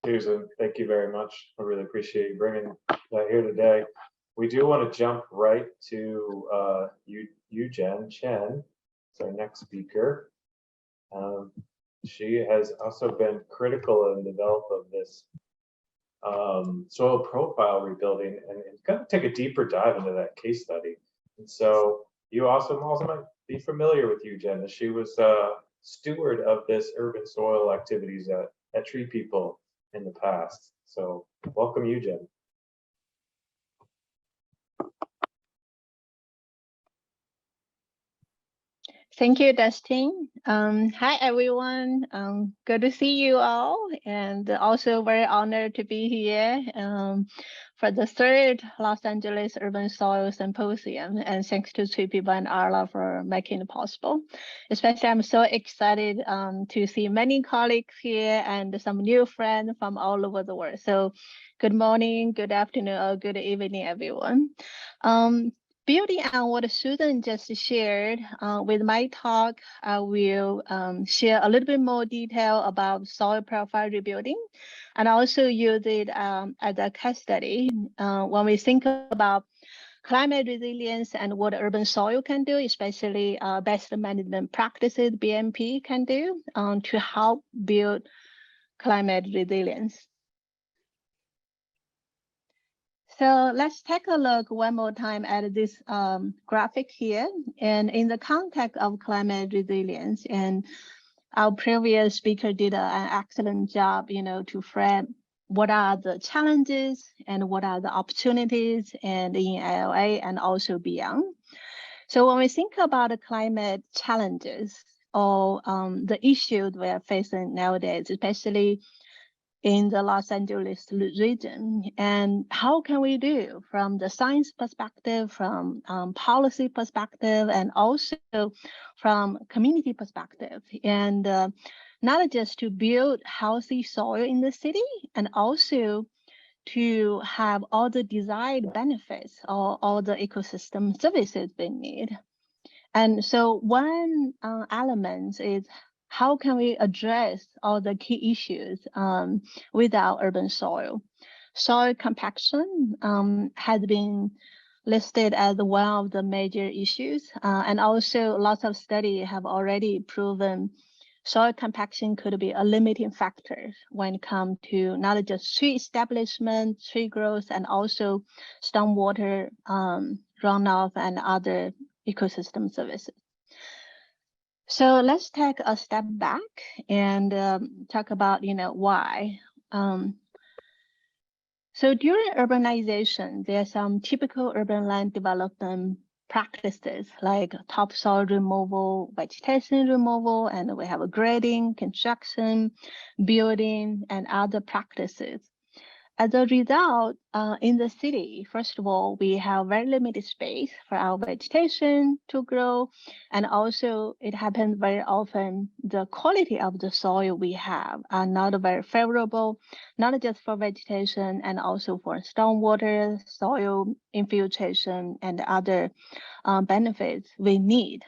Susan, thank you very much. I really appreciate you bringing that here today. We do want to jump right to Yujuan Chen, it's our next speaker. She has also been critical in the development of this soil profile rebuilding and kind of take a deeper dive into that case study. And so you also might be familiar with Yujuan, as she was steward of this urban soil activities at TreePeople in the past. So welcome, Yujuan. Thank you, Dustin. Hi, everyone. Good to see you all, and also very honored to be here for the third Los Angeles Urban Soil Symposium. And thanks to TreePeople and Arla for making it possible. Especially, I'm so excited to see many colleagues here and some new friends from all over the world. So good morning, good afternoon, or good evening, everyone. Building on what Susan just shared, with my talk, I will share a little bit more detail about soil profile rebuilding, and also use it as a case study when we think about climate resilience and what urban soil can do, especially best management practices BMP can do to help build climate resilience. So let's take a look one more time at this graphic here. And in the context of climate resilience, and our previous speaker did an excellent job, to frame what are the challenges and what are the opportunities and in LA and also beyond. So when we think about the climate challenges or the issues we are facing nowadays, especially in the Los Angeles region, and how can we do from the science perspective, from policy perspective, and also from community perspective, and not just to build healthy soil in the city, and also to have all the desired benefits or all the ecosystem services they need. And so one element is how can we address all the key issues with our urban soil? Soil compaction has been listed as one of the major issues, and also lots of studies have already proven soil compaction could be a limiting factor when it comes to not just tree establishment, tree growth, and also stormwater runoff and other ecosystem services. So let's take a step back and talk about, why. So during urbanization, there are some typical urban land development practices like topsoil removal, vegetation removal, and we have a grading, construction, building, and other practices. As a result, in the city, first of all, we have very limited space for our vegetation to grow. And also it happens very often, the quality of the soil we have are not very favorable, not just for vegetation and also for stormwater, soil infiltration, and other benefits we need.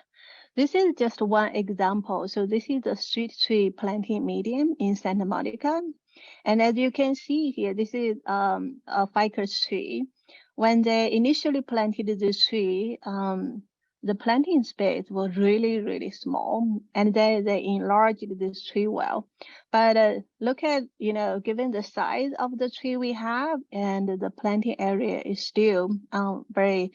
This is just one example. So this is the street tree planting medium in Santa Monica. And as you can see here, this is a ficus tree. When they initially planted this tree, the planting space was really, really small, and they enlarged this tree well. But look at, given the size of the tree we have, and the planting area is still very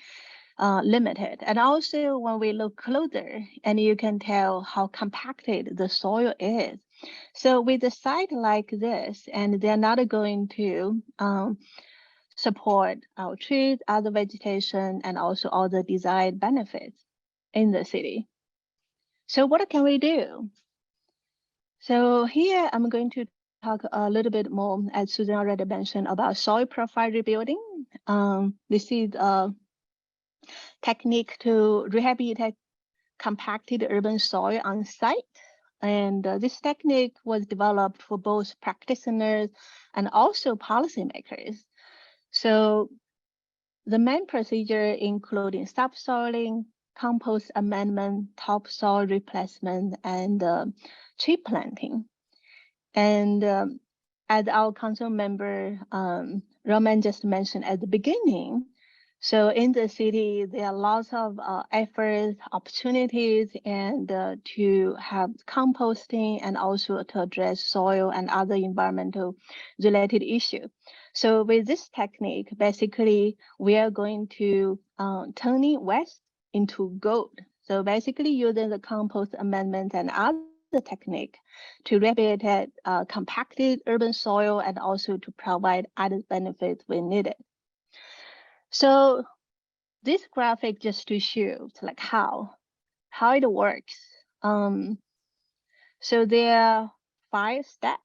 limited. And also when we look closer, and you can tell how compacted the soil is. So with a site like this, and they're not going to support our trees, other vegetation, and also all the desired benefits in the city. So what can we do? So here I'm going to talk a little bit more, as Susan already mentioned, about soil profile rebuilding. This is a technique to rehabilitate compacted urban soil on site. And this technique was developed for both practitioners and also policymakers. So the main procedure including subsoiling, compost amendment, topsoil replacement, and tree planting. And as our council member Roman just mentioned at the beginning, so in the city, there are lots of efforts, opportunities, and to have composting and also to address soil and other environmental related issues. So with this technique, basically, we are going to turning waste into gold. So basically using the compost amendment and other technique to rehabilitate compacted urban soil and also to provide other benefits when needed. So this graphic just to show like how it works. So there are 5 steps.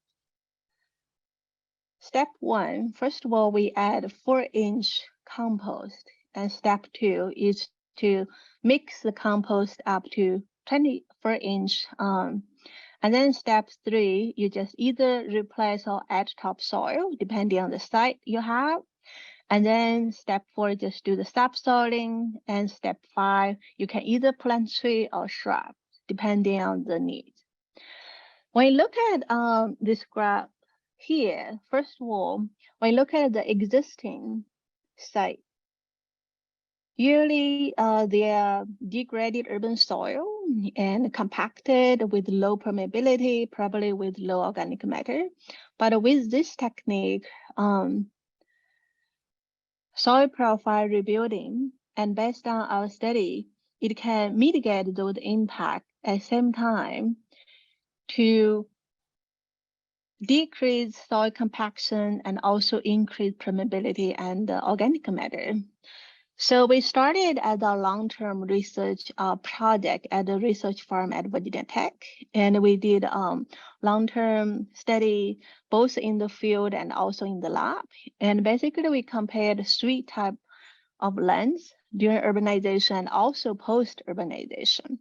Step 1, first of all, we add 4-inch compost, and step 2 is to mix the compost up to 24-inch. And then step 3, you just either replace or add topsoil depending on the site you have. And then step 4, just do the subsoiling. And step 5, you can either plant tree or shrub, depending on the needs. When you look at this graph here, first of all, when you look at the existing site, usually they are degraded urban soil and compacted with low permeability, probably with low organic matter. But with this technique, soil profile rebuilding, and based on our study, it can mitigate those impacts at the same time to decrease soil compaction and also increase permeability and organic matter. So we started as a long-term research project at the research farm at Virginia Tech, and we did long-term study both in the field and also in the lab. And basically, we compared 3 types of lands during urbanization and also post-urbanization.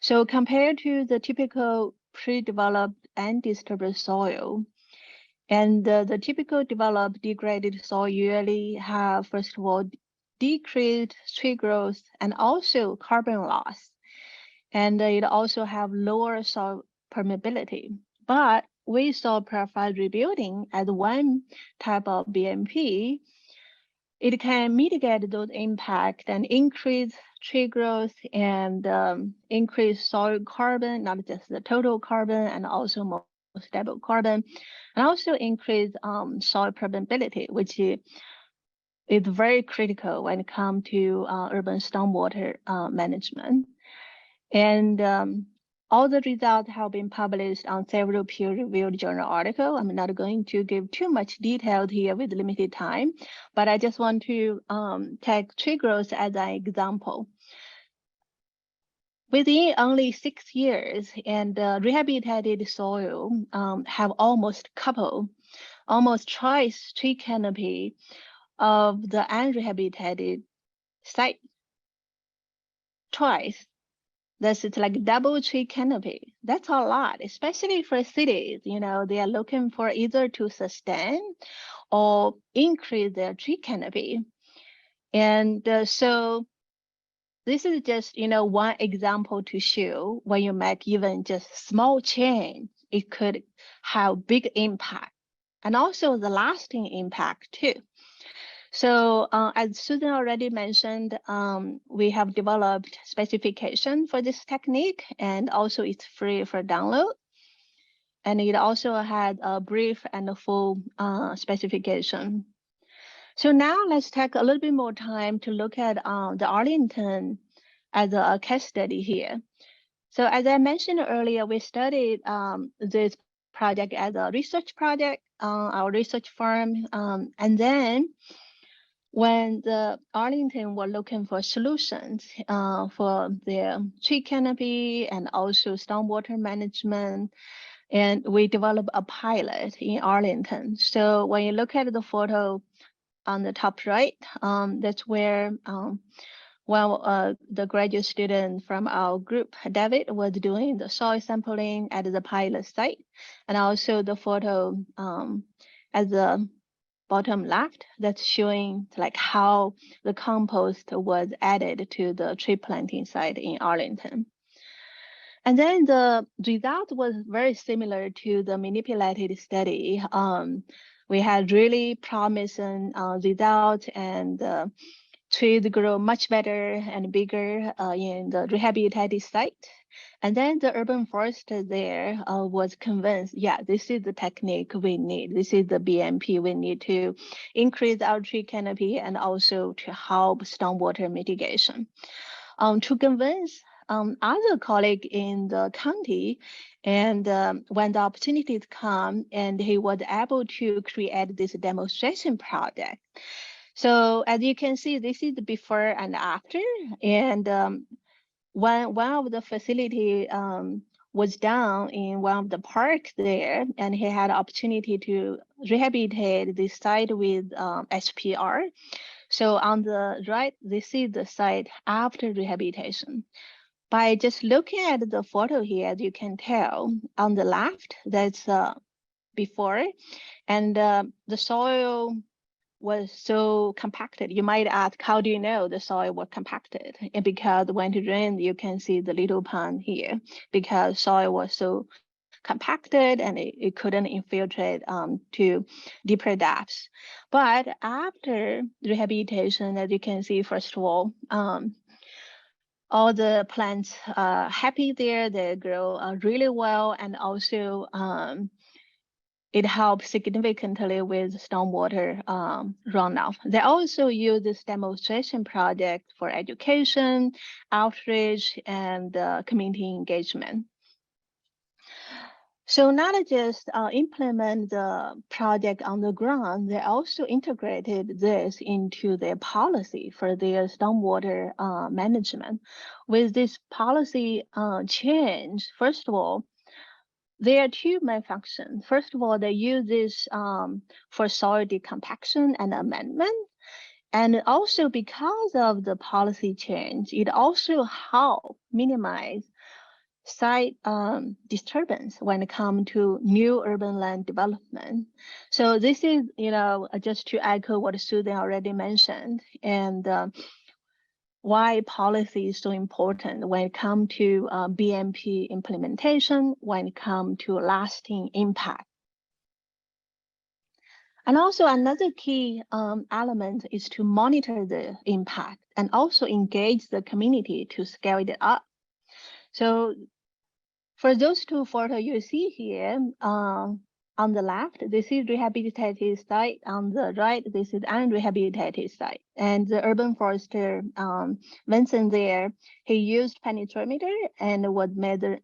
So compared to the typical pre-developed and disturbed soil, and the typical developed degraded soil usually have, first of all, decreased tree growth and also carbon loss. And it also have lower soil permeability. But we saw profile rebuilding as one type of BMP. It can mitigate those impacts and increase tree growth and increase soil carbon, not just the total carbon, and also more stable carbon, and also increase soil permeability, which is very critical when it comes to urban stormwater management. And all the results have been published on several peer-reviewed journal articles. I'm not going to give too much detail here with limited time, but I just want to take tree growth as an example. Within only 6 years, and rehabilitated soil have almost twice tree canopy of the unrehabilitated site. Twice. That's like double tree canopy. That's a lot, especially for cities. You know, they are looking for either to sustain or increase their tree canopy. And so this is just, one example to show when you make even just small change, it could have big impact and also the lasting impact too. So as Susan already mentioned, we have developed specification for this technique, and also it's free for download. And it also had a brief and a full specification. So now let's take a little bit more time to look at the Arlington as a case study here. So as I mentioned earlier, we studied this project as a research project, our research firm, and then when the Arlington were looking for solutions for their tree canopy and also stormwater management, and we developed a pilot in Arlington. So when you look at the photo on the top right, that's where the graduate student from our group, David, was doing the soil sampling at the pilot site, and also the photo at the bottom left, that's showing like how the compost was added to the tree planting site in Arlington. And then the result was very similar to the manipulated study. We had really promising results, and trees grow much better and bigger in the rehabilitated site. And then the urban forester there was convinced, yeah, this is the technique we need. This is the BMP we need to increase our tree canopy and also to help stormwater mitigation. To convince other colleague in the county, and when the opportunities come, and he was able to create this demonstration project. So as you can see, this is the before and after, and one of the facility was down in one of the parks there, and he had opportunity to rehabilitate the site with HPR. So on the right, this is the site after rehabilitation. By just looking at the photo here, as you can tell, on the left, that's before, and the soil was so compacted. You might ask, how do you know the soil was compacted? And because when it rained, you can see the little pond here, because soil was so compacted and it couldn't infiltrate to deeper depths. But after rehabilitation, as you can see, first of all the plants are happy there, they grow really well, and also it helps significantly with stormwater runoff. They also use this demonstration project for education, outreach, and community engagement. So not just implement the project on the ground, they also integrated this into their policy for their stormwater management. With this policy change, first of all, there are two main functions. First of all, they use this for soil decompaction and amendment. And also because of the policy change, it also helps minimize site disturbance when it comes to new urban land development. So this is, just to echo what Susan already mentioned, and why policy is so important when it comes to BMP implementation, when it comes to lasting impact. And also another key element is to monitor the impact and also engage the community to scale it up. So for those two photos you see here, on the left, this is rehabilitated site. On the right, this is unrehabilitated site. And the urban forester, Vincent there, he used penetrometer and would measure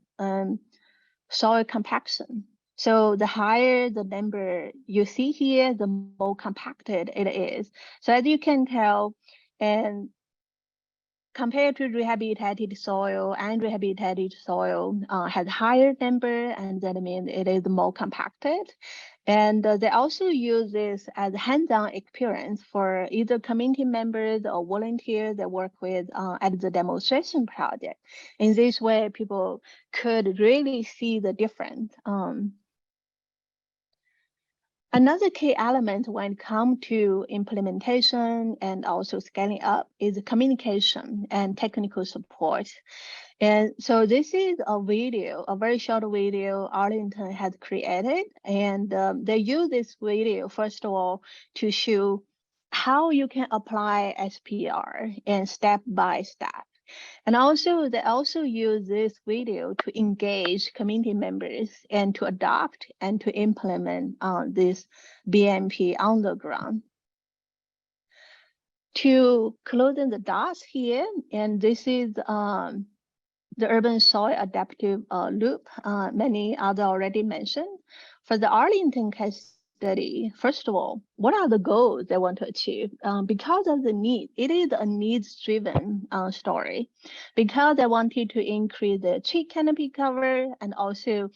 soil compaction. So the higher the number you see here, the more compacted it is. So as you can tell, and compared to rehabilitated soil, unrehabilitated soil has higher number, and that means it is more compacted. And they also use this as hands-on experience for either community members or volunteers that work with at the demonstration project. In this way, people could really see the difference. Another key element when it comes to implementation and also scaling up is communication and technical support. And so this is a video, a very short video Arlington has created. And they use this video, first of all, to show how you can apply SPR and step by step. And also, they also use this video to engage community members and to adopt and to implement this BMP on the ground. To closing the dots here, and this is the urban soil adaptive loop, many other already mentioned. For the Arlington case study, first of all, what are the goals they want to achieve? Because of the need, it is a needs-driven story. Because they wanted to increase the tree canopy cover, and also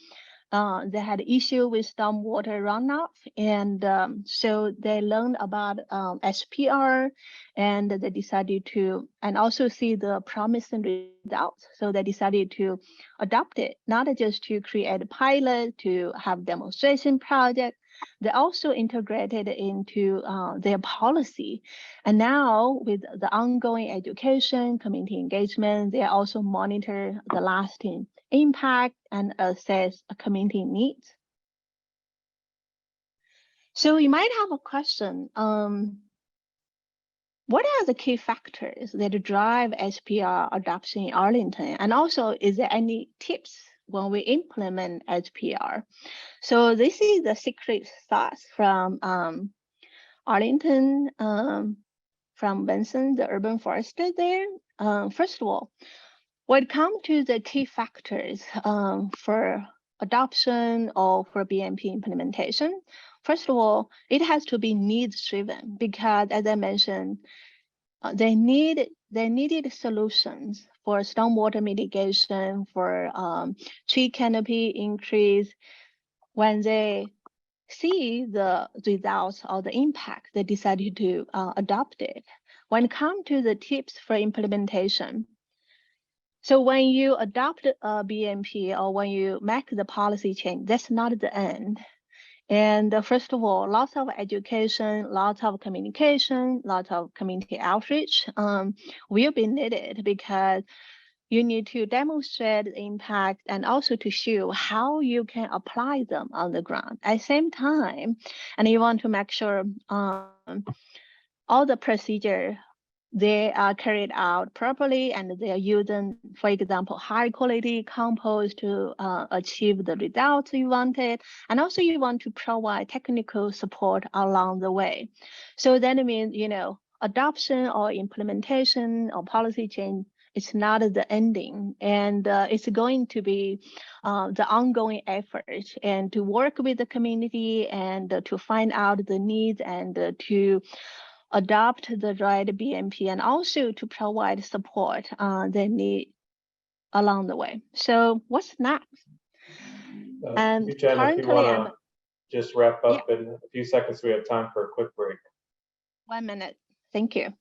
they had issue with stormwater runoff, and so they learned about SPR, and they decided to, and also see the promising results. So they decided to adopt it, not just to create a pilot, to have demonstration project. They also integrated it into their policy. And now with the ongoing education, community engagement, they also monitor the lasting impact and assess a community needs. So you might have a question. What are the key factors that drive SPR adoption in Arlington? And also, is there any tips when we implement SPR? So this is the secret sauce from Arlington, from Benson, the urban forester there. First of all, when it comes to the key factors for adoption or for BMP implementation, first of all, it has to be needs driven because, as I mentioned, they needed solutions for stormwater mitigation, for tree canopy increase. When they see the results or the impact, they decided to adopt it. When it comes to the tips for implementation, so when you adopt a BMP or when you make the policy change, that's not the end. And first of all, lots of education, lots of communication, lots of community outreach will be needed because you need to demonstrate the impact and also to show how you can apply them on the ground at the same time. And you want to make sure all the procedure they are carried out properly and they are using, for example, high quality compost to achieve the results you wanted. And also you want to provide technical support along the way. So that means, adoption or implementation or policy change, it's not the ending, and it's going to be the ongoing effort and to work with the community and to find out the needs and to adopt the right BMP and also to provide support they need along the way. So what's next? And Yujuan, if you want to just wrap up yeah, in a few seconds, we have time for a quick break. 1 minute. Thank you.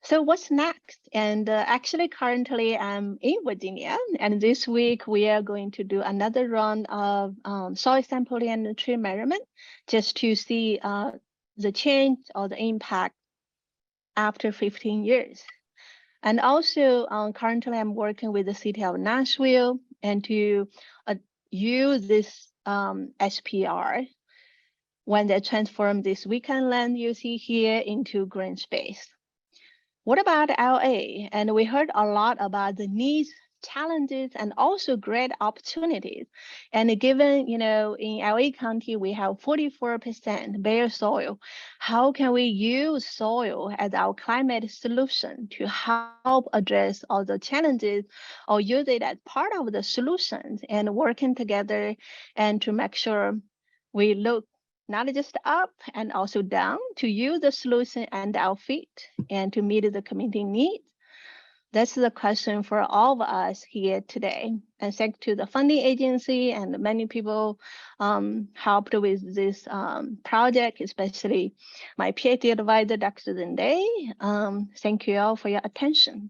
So what's next? And actually, currently I'm in Virginia, and this week we are going to do another round of soil sampling and tree measurement just to see the change or the impact after 15 years. And also currently I'm working with the city of Nashville and to use this SPR when they transform this weekend land you see here into green space. What about LA? And we heard a lot about the needs, challenges, and also great opportunities. And given, in LA County, we have 44% bare soil. How can we use soil as our climate solution to help address all the challenges or use it as part of the solutions and working together and to make sure we look not just up and also down to use the solution and our feet and to meet the community needs? That's the question for all of us here today. And thanks to the funding agency and many people helped with this project, especially my PhD advisor, Dr. Zende. Thank you all for your attention.